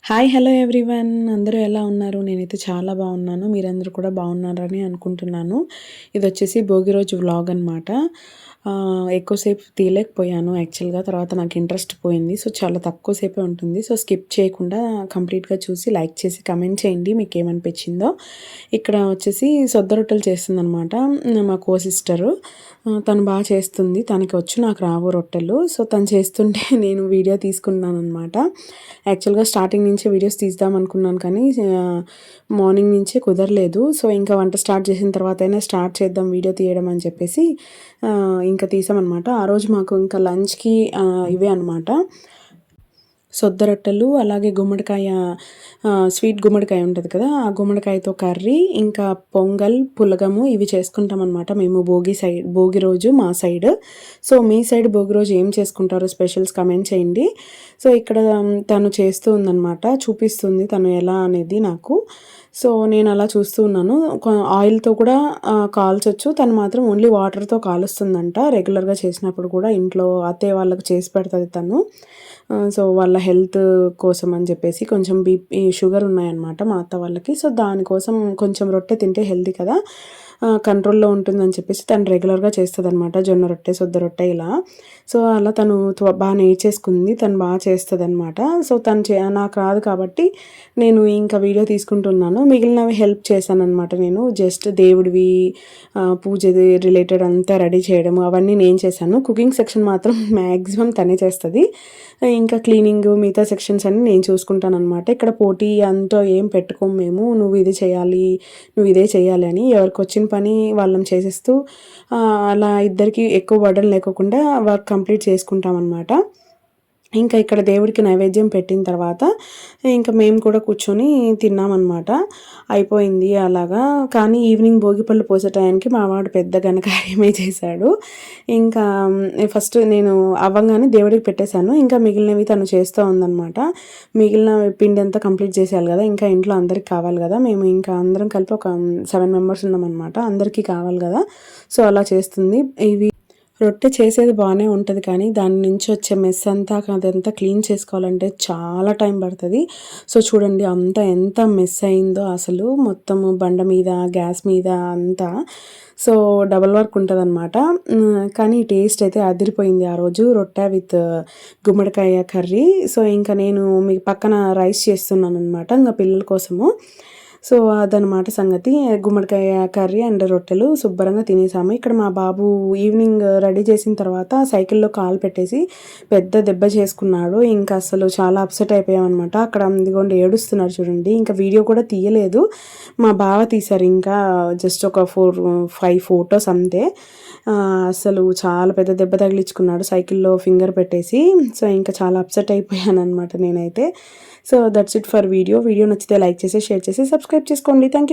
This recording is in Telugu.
హాయ్ హలో ఎవ్రీవన్ అందరూ ఎలా ఉన్నారు? నేనైతే చాలా బాగున్నాను. మీరందరూ కూడా బాగున్నారని అనుకుంటున్నాను. ఇది వచ్చేసి భోగి రోజు వ్లాగ్ అనమాట. ఎక్కువసేపు తీయలేకపోయాను యాక్చువల్గా. తర్వాత నాకు ఇంట్రెస్ట్ పోయింది. సో చాలా తక్కువ సేపే ఉంటుంది. సో స్కిప్ చేయకుండా కంప్లీట్గా చూసి లైక్ చేసి కమెంట్ చేయండి మీకు ఏమనిపించిందో. ఇక్కడ వచ్చేసి సొద్ద రొట్టెలు చేస్తుందనమాట మా కో సిస్టరు. తను బాగా చేస్తుంది. తనకి వచ్చు, నాకు రావు రొట్టెలు. సో తను చేస్తుంటే నేను వీడియో తీసుకున్నాను అనమాట. యాక్చువల్గా స్టార్టింగ్ నుంచే వీడియోస్ తీద్దాం అనుకున్నాను కానీ మార్నింగ్ నుంచే కుదరలేదు. సో ఇంకా వంట స్టార్ట్ చేసిన తర్వాత అయినా స్టార్ట్ చేద్దాం వీడియో తీయడం అని చెప్పేసి ఇంకా తీసామన్నమాట. ఆ రోజు మాకు ఇంకా లంచ్కి ఇవే అనమాట, సొద్ద రొట్టెలు, అలాగే గుమ్మడికాయ, స్వీట్ గుమ్మడికాయ ఉంటుంది కదా, ఆ గుమ్మడికాయతో కర్రీ, ఇంకా పొంగల్, పులగము ఇవి చేసుకుంటాం అనమాట మేము భోగి రోజు మా సైడ్. సో మీ సైడ్ భోగి రోజు ఏం చేసుకుంటారో స్పెషల్స్ కమెంట్ చేయండి. సో ఇక్కడ తను చేస్తూ ఉందన్నమాట, చూపిస్తుంది తను ఎలా అనేది నాకు. సో నేను అలా చూస్తూ ఉన్నాను. ఆయిల్తో కూడా కాల్చొచ్చు, తను మాత్రం ఓన్లీ వాటర్తో కాలుస్తుందంట. రెగ్యులర్గా చేసినప్పుడు కూడా ఇంట్లో అత్తయ్య వాళ్ళకి చేసి పెడుతుంది తను. సో వాళ్ళ హెల్త్ కోసం అని చెప్పేసి, కొంచెం బీపీ షుగర్ ఉన్నాయన్నమాట మా అత్త వాళ్ళకి. సో దానికోసం కొంచెం రొట్టె తింటే హెల్తీ కదా, కంట్రోల్లో ఉంటుందని చెప్పేసి తను రెగ్యులర్గా చేస్తుంది అనమాట. జొన్న రొట్టె, సొద్ద రొట్టె ఇలా. సో అలా తను బాగా నేర్చేసుకుంది, తను బాగా చేస్తుంది అనమాట. సో తను నాకు రాదు కాబట్టి నేను ఇంకా వీడియో తీసుకుంటున్నాను. మిగిలినవి హెల్ప్ చేశాను అనమాట. నేను జస్ట్ దేవుడివి పూజది రిలేటెడ్ అంతా రెడీ చేయడం అవన్నీ నేను చేశాను. కుకింగ్ సెక్షన్ మాత్రం మ్యాక్సిమం తనే చేస్తుంది. ఇంకా క్లీనింగ్ మిగతా సెక్షన్స్ అన్నీ నేను చూసుకుంటాను అనమాట. ఇక్కడ పోటీ అంతా ఏం పెట్టుకోము మేము, నువ్వు ఇది చేయాలి, నువ్వు ఇదే చేయాలి అని. ఎవరికి వచ్చిన పని వాళ్ళని చేసేస్తూ అలా ఇద్దరికి ఎక్కువ బర్డన్ లేకోకుండా వర్క్ కంప్లీట్ చేసుకుంటాం అనమాట. ఇంకా ఇక్కడ దేవుడికి నైవేద్యం పెట్టిన తర్వాత ఇంకా మేము కూడా కూర్చొని తిన్నామన్నమాట. అయిపోయింది అలాగా. కానీ ఈవినింగ్ భోగిపళ్ళు పోసే టయానికి మా వాడు పెద్ద ఘనకార్యమే చేశాడు. ఇంకా ఫస్ట్ నేను అవ్వంగానే దేవుడికి పెట్టేశాను. ఇంకా మిగిలినవి తను చేస్తూ ఉందన్నమాట. మిగిలిన పిండి అంతా కంప్లీట్ చేసేయాలి కదా, ఇంకా ఇంట్లో అందరికి కావాలి కదా. మేము ఇంకా అందరం కలిపి ఒక 7 మెంబర్స్ ఉన్నామన్నమాట, అందరికీ కావాలి కదా. సో అలా చేస్తుంది. ఇవి రొట్టె చేసేది బాగానే ఉంటుంది కానీ దాని నుంచి వచ్చే మెస్ అంతా అదంతా క్లీన్ చేసుకోవాలంటే చాలా టైం పడుతుంది. సో చూడండి అంతా ఎంత మెస్ అయిందో అసలు, మొత్తము బండ మీద, గ్యాస్ మీద అంతా. సో డబల్ వర్క్ ఉంటుంది అనమాట. కానీ టేస్ట్ అయితే అదిరిపోయింది ఆ రోజు, రొట్టె విత్ గుమ్మడికాయ కర్రీ. సో ఇంకా నేను మీ పక్కన రైస్ చేస్తున్నాను అనమాట ఇంకా పిల్లల కోసము. సో అదనమాట సంగతి. గుమ్మడికాయ కర్రీ అండ్ రొట్టెలు శుభ్రంగా తినేసాము. ఇక్కడ మా బాబు ఈవినింగ్ రెడీ చేసిన తర్వాత సైకిల్లో కాలు పెట్టేసి పెద్ద దెబ్బ చేసుకున్నాడు. ఇంకా అసలు చాలా అప్సెట్ అయిపోయామన్నమాట. అక్కడ ఇదిగోండి ఏడుస్తున్నాడు చూడండి. ఇంకా వీడియో కూడా తీయలేదు, మా బావ తీశారు. ఇంకా జస్ట్ ఒక 4-5 ఫొటోస్ అంతే. అసలు చాలా పెద్ద దెబ్బ తగిలించుకున్నాడు సైకిల్లో ఫింగర్ పెట్టేసి. సో ఇంకా చాలా అప్సెట్ అయిపోయాను అనమాట నేనైతే. So that's it for video నచ్చితే లైక్ చేసి, షేర్ చేసి, సబ్స్క్రైబ్ చేసుకోండి. Thank you.